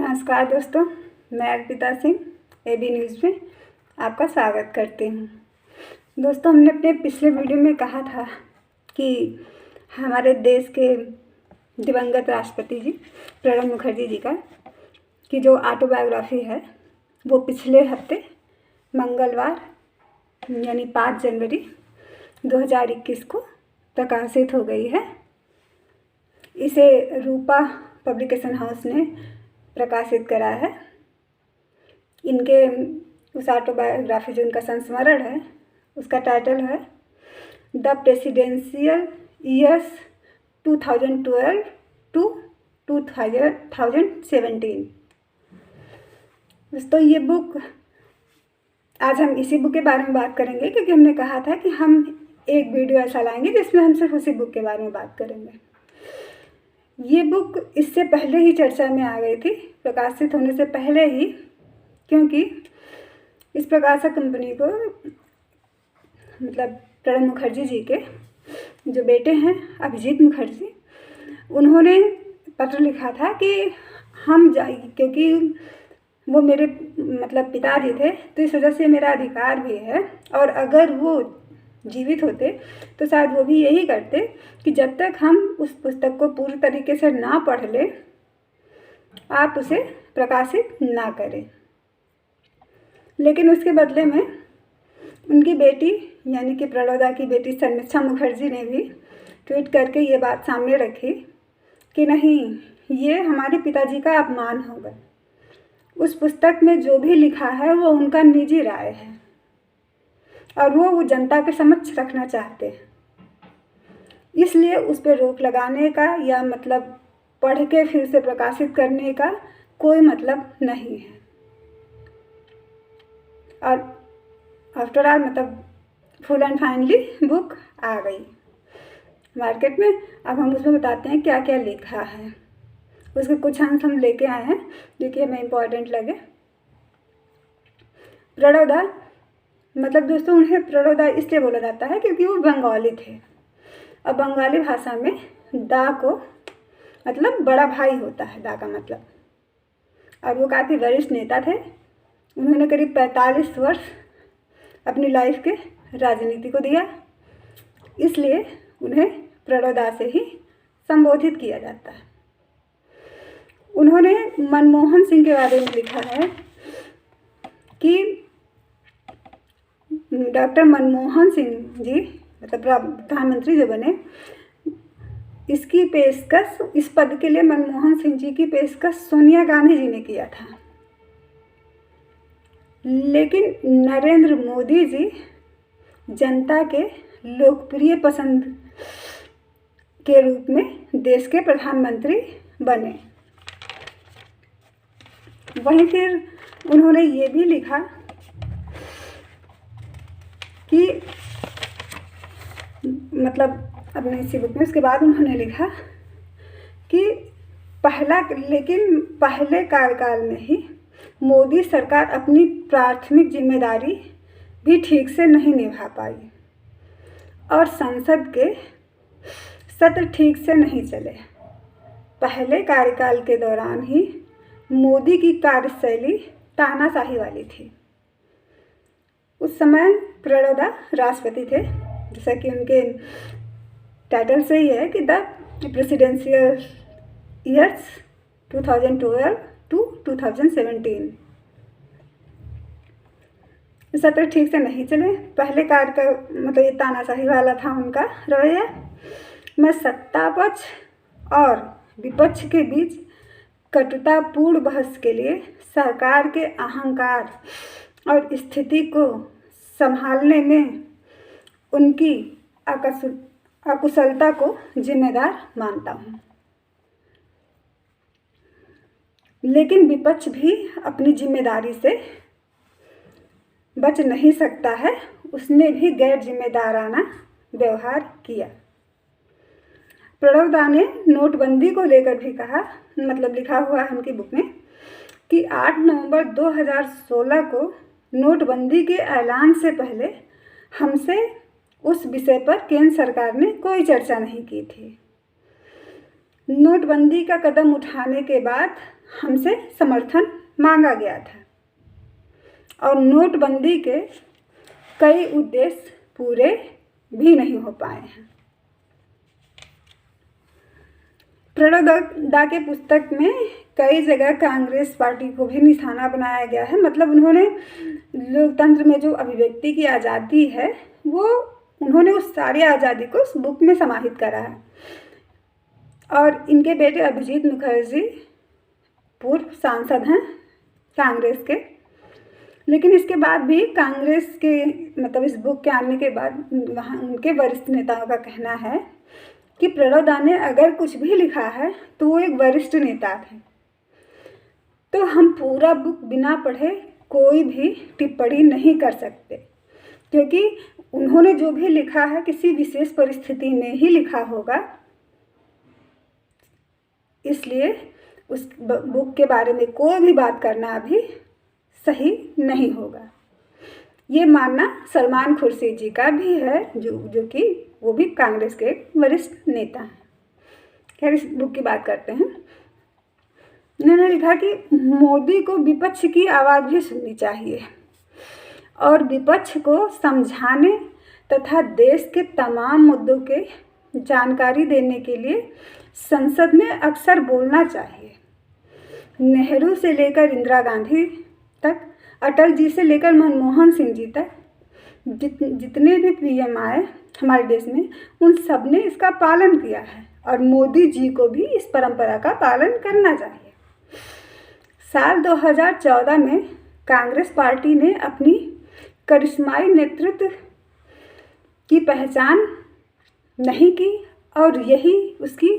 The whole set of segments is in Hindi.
नमस्कार दोस्तों, मैं अर्पिता सिंह एबी न्यूज़ में आपका स्वागत करती हूँ। दोस्तों, हमने अपने पिछले वीडियो में कहा था कि हमारे देश के दिवंगत राष्ट्रपति जी प्रणब मुखर्जी जी का की जो ऑटोबायोग्राफी है वो पिछले हफ्ते मंगलवार यानी 5 जनवरी 2021 को प्रकाशित हो गई है। इसे रूपा पब्लिकेशन हाउस ने प्रकाशित करा है। इनके उस ऑटोबायोग्राफी जो इनका संस्मरण है उसका टाइटल है द प्रेसिडेंशियल ईयर्स 2012 टू 2017। दोस्तों, ये बुक आज हम इसी बुक के बारे में बात करेंगे क्योंकि हमने कहा था कि हम एक वीडियो ऐसा लाएंगे जिसमें हम सिर्फ उसी बुक के बारे में बात करेंगे। ये बुक इससे पहले ही चर्चा में आ गई थी, प्रकाशित होने से पहले ही, क्योंकि इस प्रकाशक कंपनी को मतलब प्रणब मुखर्जी जी के जो बेटे हैं अभिजीत मुखर्जी, उन्होंने पत्र लिखा था कि हम क्योंकि वो मेरे मतलब पिताजी थे तो इस वजह से मेरा अधिकार भी है, और अगर वो जीवित होते तो शायद वो भी यही करते कि जब तक हम उस पुस्तक को पूरी तरीके से ना पढ़ लें आप उसे प्रकाशित ना करें। लेकिन उसके बदले में उनकी बेटी यानी कि प्रणोदा की बेटी शर्मिष्ठा मुखर्जी ने भी ट्वीट करके ये बात सामने रखी कि नहीं, ये हमारे पिताजी का अपमान होगा। उस पुस्तक में जो भी लिखा है वो उनका निजी राय है और वो जनता के समक्ष रखना चाहते हैं, इसलिए उस पर रोक लगाने का या मतलब पढ़ के फिर उसे प्रकाशित करने का कोई मतलब नहीं है। और आफ्टर ऑल मतलब फुल एंड फाइनली बुक आ गई मार्केट में। अब हम उसमें बताते हैं क्या क्या लिखा है। उसके कुछ अंश हम लेके आए हैं जो कि हमें इम्पोर्टेंट लगे। प्रणोदा मतलब दोस्तों उन्हें प्रणोदा इसलिए बोला जाता है क्योंकि वो बंगाली थे, और बंगाली भाषा में दा को मतलब बड़ा भाई होता है, दा का मतलब। और वो काफ़ी वरिष्ठ नेता थे। उन्होंने करीब 45 वर्ष अपनी लाइफ के राजनीति को दिया, इसलिए उन्हें प्रणोदा से ही संबोधित किया जाता है। उन्होंने मनमोहन सिंह के बारे में लिखा है कि डॉक्टर मनमोहन सिंह जी मतलब प्रधानमंत्री जो बने, इसकी पेशकश इस पद के लिए मनमोहन सिंह जी की पेशकश सोनिया गांधी जी ने किया था, लेकिन नरेंद्र मोदी जी जनता के लोकप्रिय पसंद के रूप में देश के प्रधानमंत्री बने। वहीं फिर उन्होंने ये भी लिखा कि मतलब अपने इसी बुक में उसके बाद उन्होंने लिखा कि पहले कार्यकाल में ही मोदी सरकार अपनी प्राथमिक जिम्मेदारी भी ठीक से नहीं निभा पाई और संसद के सत्र ठीक से नहीं चले। पहले कार्यकाल के दौरान ही मोदी की कार्यशैली तानाशाही वाली थी। उस समय प्रणोदा राष्ट्रपति थे, जैसा कि उनके टाइटल से ही है कि द प्रेसिडेंशियल ईयर्स 2012 टू 2017। सत्र ठीक से नहीं चले। पहले कार्य का मतलब ये तानाशाही वाला था उनका रवैया। मैं सत्ता पक्ष और विपक्ष के बीच कटुतापूर्ण बहस के लिए सरकार के अहंकार और स्थिति को संभालने में उनकी अकुशलता को जिम्मेदार मानता हूँ। लेकिन विपक्ष भी अपनी जिम्मेदारी से बच नहीं सकता है, उसने भी गैर जिम्मेदाराना व्यवहार किया। प्रणोदा ने नोटबंदी को लेकर भी कहा, मतलब लिखा हुआ है उनकी बुक में कि 8 नवंबर 2016 को नोटबंदी के ऐलान से पहले हमसे उस विषय पर केंद्र सरकार ने कोई चर्चा नहीं की थी। नोटबंदी का कदम उठाने के बाद हमसे समर्थन मांगा गया था और नोटबंदी के कई उद्देश्य पूरे भी नहीं हो पाए हैं। प्रणब दा के पुस्तक में कई जगह कांग्रेस पार्टी को भी निशाना बनाया गया है। मतलब उन्होंने लोकतंत्र में जो अभिव्यक्ति की आज़ादी है वो उन्होंने उस सारी आज़ादी को उस बुक में समाहित करा है। और इनके बेटे अभिजीत मुखर्जी पूर्व सांसद हैं कांग्रेस के, लेकिन इसके बाद भी कांग्रेस के मतलब इस बुक के आने के बाद वहाँ उनके वरिष्ठ नेताओं का कहना है कि प्रणब दा ने अगर कुछ भी लिखा है तो वो एक वरिष्ठ नेता थे। तो हम पूरा बुक बिना पढ़े कोई भी टिप्पणी नहीं कर सकते, क्योंकि उन्होंने जो भी लिखा है किसी विशेष परिस्थिति में ही लिखा होगा, इसलिए उस बुक के बारे में कोई भी बात करना अभी सही नहीं होगा। ये मानना सलमान खुर्शीद जी का भी है, जो कि वो भी कांग्रेस के वरिष्ठ नेता हैं। खैर, इस बुक की बात करते हैं। उन्होंने लिखा कि मोदी को विपक्ष की आवाज़ भी सुननी चाहिए और विपक्ष को समझाने तथा देश के तमाम मुद्दों के जानकारी देने के लिए संसद में अक्सर बोलना चाहिए। नेहरू से लेकर इंदिरा गांधी तक, अटल जी से लेकर मनमोहन सिंह जी तक, जितने भी पीएम आए हमारे देश में, उन सब ने इसका पालन किया है और मोदी जी को भी इस परंपरा का पालन करना चाहिए। साल 2014 में कांग्रेस पार्टी ने अपनी करिश्माई नेतृत्व की पहचान नहीं की और यही उसकी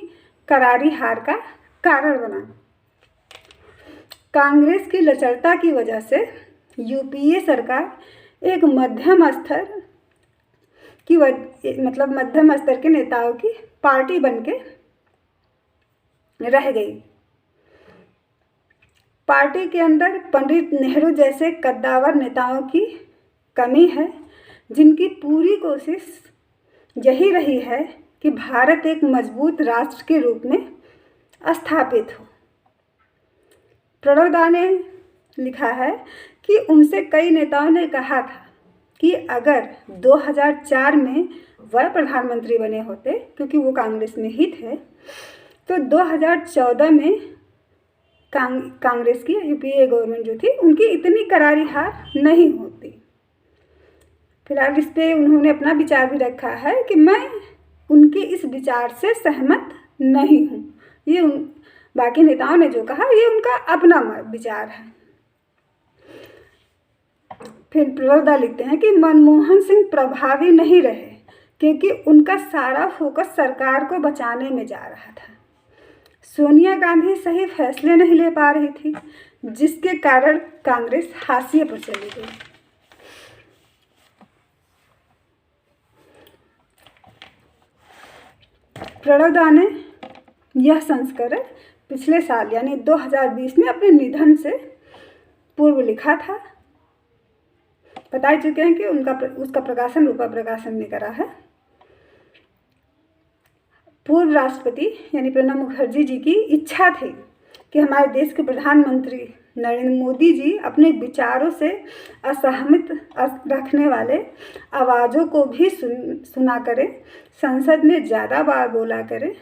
करारी हार का कारण बना। कांग्रेस की लचरता की वजह से यूपीए सरकार एक मध्यम स्तर के नेताओं की पार्टी बनके रह गई। पार्टी के अंदर पंडित नेहरू जैसे कद्दावर नेताओं की कमी है, जिनकी पूरी कोशिश यही रही है कि भारत एक मजबूत राष्ट्र के रूप में स्थापित हो। प्रणब दा ने लिखा है कि उनसे कई नेताओं ने कहा था कि अगर 2004 में वह प्रधानमंत्री बने होते, क्योंकि वो कांग्रेस में ही थे, तो 2014 में कांग्रेस की यूपीए गवर्नमेंट जो थी उनकी इतनी करारी हार नहीं होती। फिलहाल इस पे उन्होंने अपना विचार भी रखा है कि मैं उनके इस विचार से सहमत नहीं हूँ। ये बाकी नेताओं ने जो कहा ये उनका अपना विचार है। फिर प्रणब दा लिखते हैं कि मनमोहन सिंह प्रभावी नहीं रहे क्योंकि उनका सारा फोकस सरकार को बचाने में जा रहा था। सोनिया गांधी सही फैसले नहीं ले पा रही थी, जिसके कारण कांग्रेस हाशिए पर चली गई। प्रणब दा ने यह संस्करण पिछले साल यानी 2020 में अपने निधन से पूर्व लिखा था। बता चुके हैं कि उसका प्रकाशन रूपा प्रकाशन ने करा है। पूर्व राष्ट्रपति यानी प्रणब मुखर्जी जी की इच्छा थी कि हमारे देश के प्रधानमंत्री नरेंद्र मोदी जी अपने विचारों से असहमत रखने वाले आवाज़ों को भी सुना करें, संसद में ज़्यादा बार बोला करें।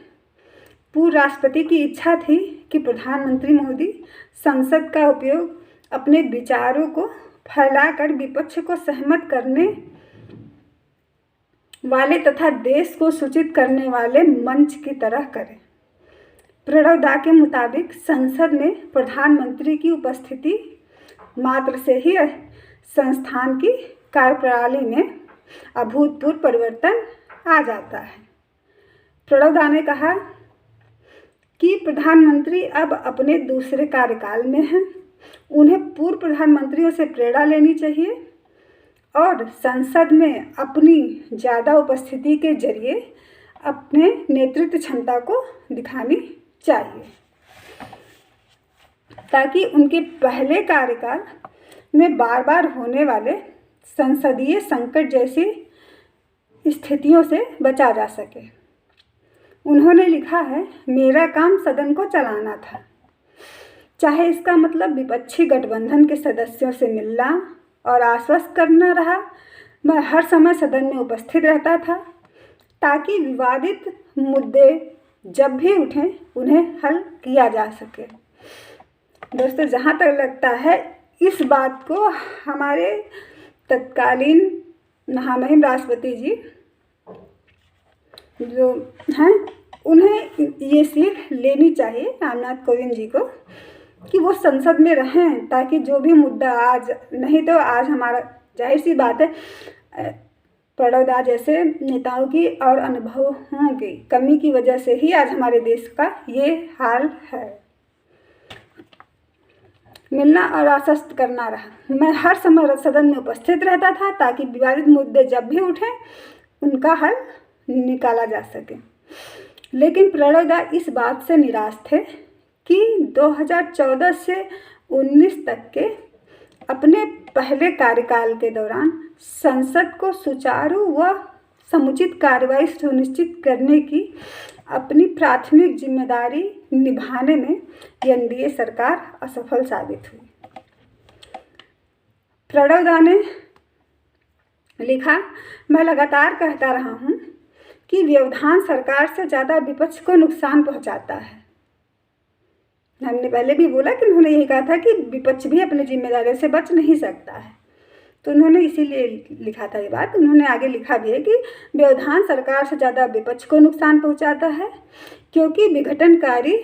पूर्व राष्ट्रपति की इच्छा थी कि प्रधानमंत्री मोदी संसद का उपयोग अपने विचारों को फैलाकर विपक्ष को सहमत करने वाले तथा देश को सूचित करने वाले मंच की तरह करें। प्रणब दा के मुताबिक संसद में प्रधानमंत्री की उपस्थिति मात्र से ही संस्थान की कार्यप्रणाली में अभूतपूर्व परिवर्तन आ जाता है। प्रणब दा ने कहा कि प्रधानमंत्री अब अपने दूसरे कार्यकाल में हैं, उन्हें पूर्व प्रधानमंत्रियों से प्रेरणा लेनी चाहिए और संसद में अपनी ज़्यादा उपस्थिति के जरिए अपने नेतृत्व क्षमता को दिखानी चाहिए, ताकि उनके पहले कार्यकाल में बार बार होने वाले संसदीय संकट जैसी स्थितियों से बचा जा सके। उन्होंने लिखा है, मेरा काम सदन को चलाना था, चाहे इसका मतलब विपक्षी गठबंधन के सदस्यों से मिलना और आश्वस्त करना रहा, मैं हर समय सदन में उपस्थित रहता था ताकि विवादित मुद्दे जब भी उठें उन्हें हल किया जा सके। दोस्तों, जहाँ तक लगता है इस बात को हमारे तत्कालीन महामहिम राष्ट्रपति जी जो हैं उन्हें ये सीख लेनी चाहिए, रामनाथ कोविंद जी को, कि वो संसद में रहें ताकि जो भी मुद्दा आज, नहीं तो आज हमारा, जाहिर सी बात है, प्रणव दा जैसे नेताओं की और अनुभवों की कमी की वजह से ही आज हमारे देश का ये हाल है। मिलना और आश्वस्त करना रहा, मैं हर समय सदन में उपस्थित रहता था ताकि विवादित मुद्दे जब भी उठें उनका हल निकाला जा सके। लेकिन प्रणव दा इस बात से निराश थे कि 2014 से 19 तक के अपने पहले कार्यकाल के दौरान संसद को सुचारू व समुचित कार्रवाई सुनिश्चित करने की अपनी प्राथमिक जिम्मेदारी निभाने में एनडीए सरकार असफल साबित हुई। प्रणव दा ने लिखा, मैं लगातार कहता रहा हूँ कि व्यवधान सरकार से ज़्यादा विपक्ष को नुकसान पहुँचाता है। हमने पहले भी बोला कि उन्होंने यही कहा था कि विपक्ष भी अपनी जिम्मेदारियों से बच नहीं सकता है, तो उन्होंने इसीलिए लिखा था ये बात। उन्होंने आगे लिखा भी है कि व्यवधान सरकार से ज़्यादा विपक्ष को नुकसान पहुंचाता है क्योंकि विघटनकारी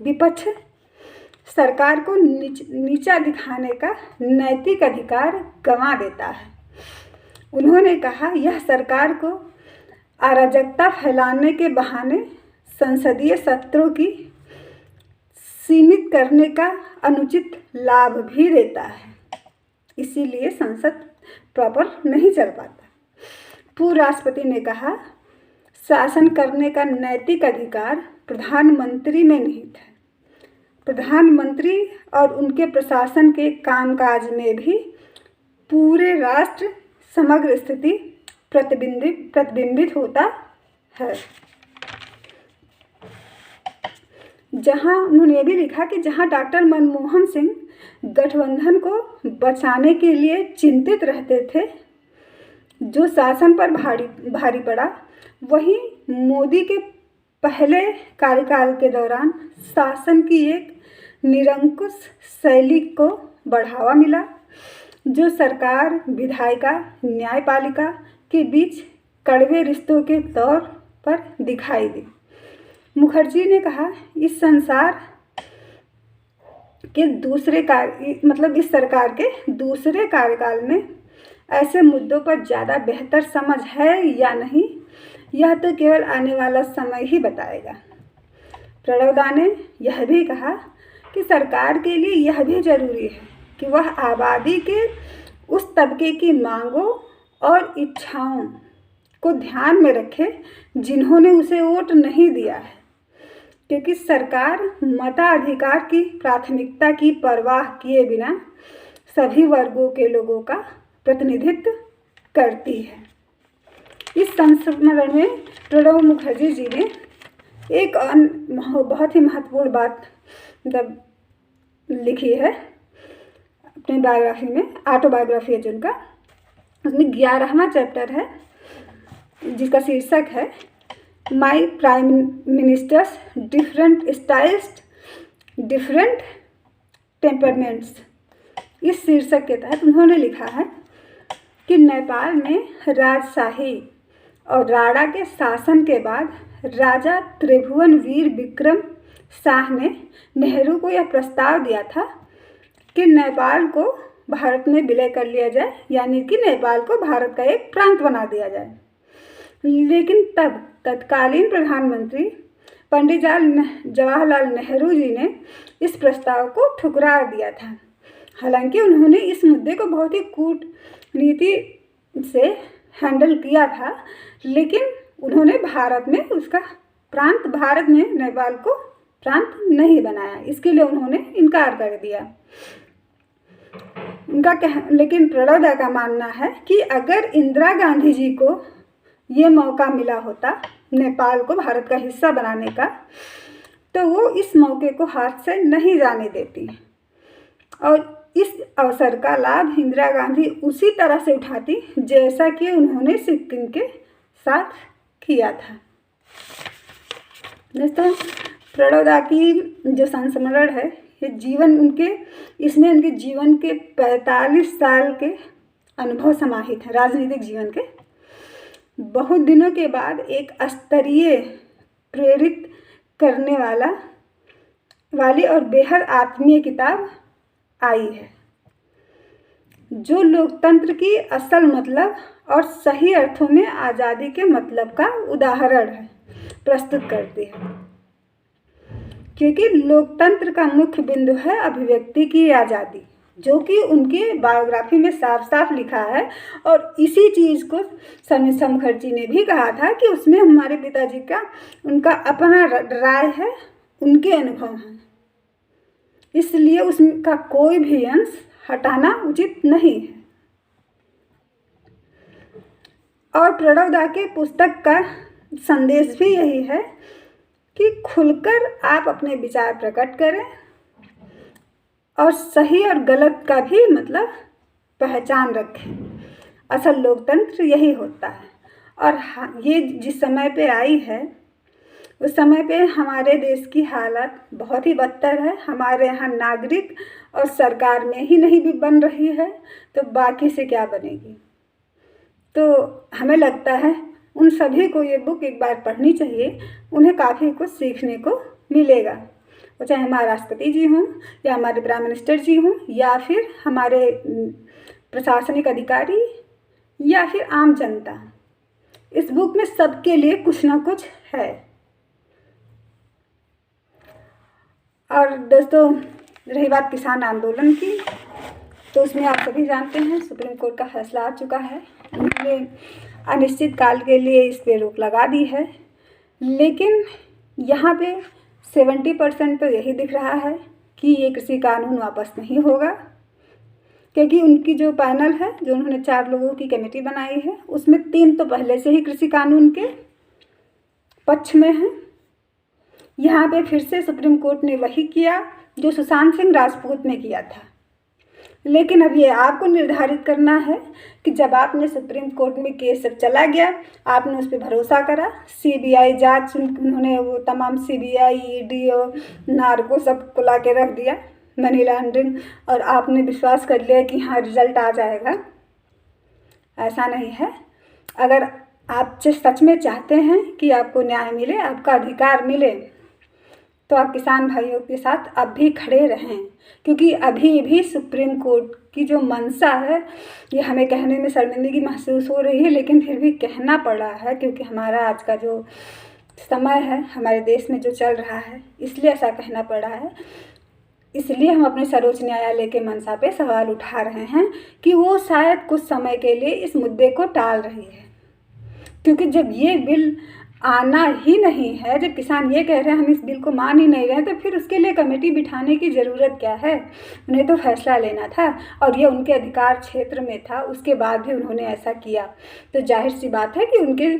विपक्ष सरकार को नीचा दिखाने का नैतिक अधिकार गंवा देता है। उन्होंने कहा, यह सरकार को अराजकता फैलाने के बहाने संसदीय सत्रों की सीमित करने का अनुचित लाभ भी देता है, इसीलिए संसद प्रॉपर नहीं चल पाता। पूर्व राष्ट्रपति ने कहा, शासन करने का नैतिक अधिकार प्रधानमंत्री में निहित है। प्रधानमंत्री और उनके प्रशासन के कामकाज में भी पूरे राष्ट्र समग्र स्थिति प्रतिबिंबित होता है। जहां उन्होंने ये भी लिखा कि जहां डॉक्टर मनमोहन सिंह गठबंधन को बचाने के लिए चिंतित रहते थे जो शासन पर भारी पड़ा, वहीं मोदी के पहले कार्यकाल के दौरान शासन की एक निरंकुश शैली को बढ़ावा मिला जो सरकार, विधायिका, न्यायपालिका के बीच कड़वे रिश्तों के तौर पर दिखाई दी। मुखर्जी ने कहा, इस संसार के इस सरकार के दूसरे कार्यकाल में ऐसे मुद्दों पर ज़्यादा बेहतर समझ है या नहीं, यह तो केवल आने वाला समय ही बताएगा। प्रणव दा ने यह भी कहा कि सरकार के लिए यह भी जरूरी है कि वह आबादी के उस तबके की मांगों और इच्छाओं को ध्यान में रखे जिन्होंने उसे वोट नहीं दिया है, क्योंकि सरकार मताधिकार की प्राथमिकता की परवाह किए बिना सभी वर्गों के लोगों का प्रतिनिधित्व करती है। इस संस्मरण में प्रणब मुखर्जी जी ने एक बहुत ही महत्वपूर्ण बात लिखी है अपनी बायोग्राफी में, ऑटोबायोग्राफी है जिनका, उसमें 11वां चैप्टर है जिसका शीर्षक है my prime ministers different styles different temperaments. इस शीर्षक के तहत उन्होंने लिखा है कि नेपाल में राजशाही और राणा के शासन के बाद राजा त्रिभुवन वीर विक्रम शाह ने नेहरू को यह प्रस्ताव दिया था कि नेपाल को भारत में विलय कर लिया जाए, यानी कि नेपाल को भारत का एक प्रांत बना दिया जाए। लेकिन तब तत्कालीन प्रधानमंत्री पंडित जवाहरलाल नेहरू जी ने इस प्रस्ताव को ठुकरा दिया था। हालांकि उन्होंने इस मुद्दे को बहुत ही कूटनीति से हैंडल किया था, लेकिन उन्होंने भारत में नेपाल को प्रांत नहीं बनाया, इसके लिए उन्होंने इनकार कर दिया। लेकिन प्रणब दा का मानना है कि अगर इंदिरा गांधी जी को ये मौका मिला होता नेपाल को भारत का हिस्सा बनाने का, तो वो इस मौके को हाथ से नहीं जाने देती और इस अवसर का लाभ इंदिरा गांधी उसी तरह से उठाती जैसा कि उन्होंने सिक्किम के साथ किया था। दोस्तों, प्रणब दा की जो संस्मरण है, ये जीवन उनके इसमें उनके जीवन के 45 साल के अनुभव समाहित हैं, राजनीतिक जीवन के। बहुत दिनों के बाद एक स्तरीय प्रेरित करने वाली और बेहद आत्मीय किताब आई है, जो लोकतंत्र की असल मतलब और सही अर्थों में आज़ादी के मतलब का उदाहरण है, प्रस्तुत करती है। क्योंकि लोकतंत्र का मुख्य बिंदु है अभिव्यक्ति की आज़ादी, जो कि उनकी बायोग्राफी में साफ साफ लिखा है। और इसी चीज़ को समीक्षा मुखर्जी ने भी कहा था कि उसमें हमारे पिताजी का उनका अपना राय है, उनके अनुभव हैं, इसलिए उसका कोई भी अंश हटाना उचित नहीं है। और प्रणब दा के पुस्तक का संदेश भी यही है कि खुलकर आप अपने विचार प्रकट करें और सही और गलत का भी मतलब पहचान रखें। असल लोकतंत्र यही होता है। और ये जिस समय पे आई है, उस समय पे हमारे देश की हालत बहुत ही बदतर है। हमारे यहाँ नागरिक और सरकार में ही नहीं भी बन रही है, तो बाकी से क्या बनेगी। तो हमें लगता है उन सभी को ये बुक एक बार पढ़नी चाहिए, उन्हें काफ़ी कुछ सीखने को मिलेगा। वो चाहे हमारे राष्ट्रपति जी हों या हमारे प्राइम मिनिस्टर जी हों या फिर हमारे प्रशासनिक अधिकारी या फिर आम जनता, इस बुक में सबके लिए कुछ ना कुछ है। और दोस्तों, रही बात किसान आंदोलन की, तो उसमें आप सभी जानते हैं सुप्रीम कोर्ट का फैसला आ चुका है। उन्होंने अनिश्चित काल के लिए इस पर रोक लगा दी है, लेकिन यहाँ पे 70% तो यही दिख रहा है कि ये कृषि कानून वापस नहीं होगा, क्योंकि उनकी जो पैनल है, जो उन्होंने 4 लोगों की कमेटी बनाई है, उसमें 3 तो पहले से ही कृषि कानून के पक्ष में हैं। यहाँ पे फिर से सुप्रीम कोर्ट ने वही किया जो सुशांत सिंह राजपूत ने किया था। लेकिन अब ये आपको निर्धारित करना है कि जब आपने सुप्रीम कोर्ट में केस सब चला गया, आपने उस पर भरोसा करा, सीबीआई जांच, उन्होंने वो तमाम सीबीआई, ईडी और नार्को सबको ला के रख दिया, मनी लॉन्ड्रिंग, और आपने विश्वास कर लिया कि हाँ रिजल्ट आ जाएगा। ऐसा नहीं है। अगर आप सच में चाहते हैं कि आपको न्याय मिले, आपका अधिकार मिले, तो आप किसान भाइयों के साथ अब भी खड़े रहें, क्योंकि अभी भी सुप्रीम कोर्ट की जो मंशा है, ये हमें कहने में शर्मिंदगी महसूस हो रही है, लेकिन फिर भी कहना पड़ा है, क्योंकि हमारा आज का जो समय है, हमारे देश में जो चल रहा है, इसलिए ऐसा कहना पड़ा है। इसलिए हम अपने सर्वोच्च न्यायालय के मंशा पे सवाल उठा रहे हैं कि वो शायद कुछ समय के लिए इस मुद्दे को टाल रही है, क्योंकि जब ये बिल आना ही नहीं है, जब किसान ये कह रहे हैं हम इस बिल को मान ही नहीं रहे, तो फिर उसके लिए कमेटी बिठाने की ज़रूरत क्या है। उन्हें तो फैसला लेना था और ये उनके अधिकार क्षेत्र में था, उसके बाद भी उन्होंने ऐसा किया, तो जाहिर सी बात है कि उनके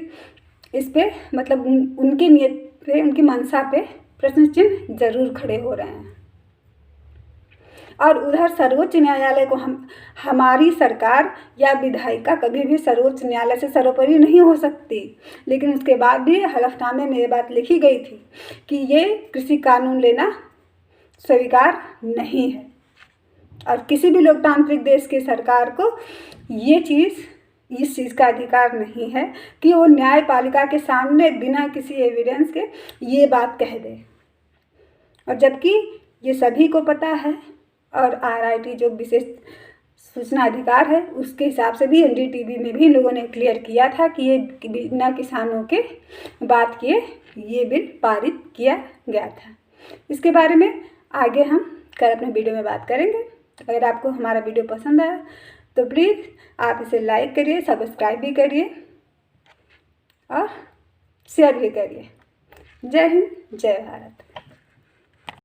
इस पे मतलब उनकी नीयत पे, उनकी मंशा पे प्रश्न चिन्ह जरूर खड़े हो रहे हैं। और उधर सर्वोच्च न्यायालय को हमारी सरकार या विधायिका कभी भी सर्वोच्च न्यायालय से सर्वोपरि नहीं हो सकती, लेकिन उसके बाद भी हलफनामे में ये बात लिखी गई थी कि ये कृषि कानून लेना स्वीकार नहीं है। और किसी भी लोकतांत्रिक देश की सरकार को इस चीज़ का अधिकार नहीं है कि वो न्यायपालिका के सामने बिना किसी एविडेंस के ये बात कह दे। और जबकि ये सभी को पता है, और RIT जो विशेष सूचना अधिकार है, उसके हिसाब से भी NDTV में भी इन लोगों ने क्लियर किया था कि ये बिना किसानों के बात किए ये बिल पारित किया गया था। इसके बारे में आगे हम कल अपने वीडियो में बात करेंगे। अगर आपको हमारा वीडियो पसंद आया तो प्लीज़ आप इसे लाइक करिए, सब्सक्राइब भी करिए और शेयर भी करिए। जय हिंद, जय भारत।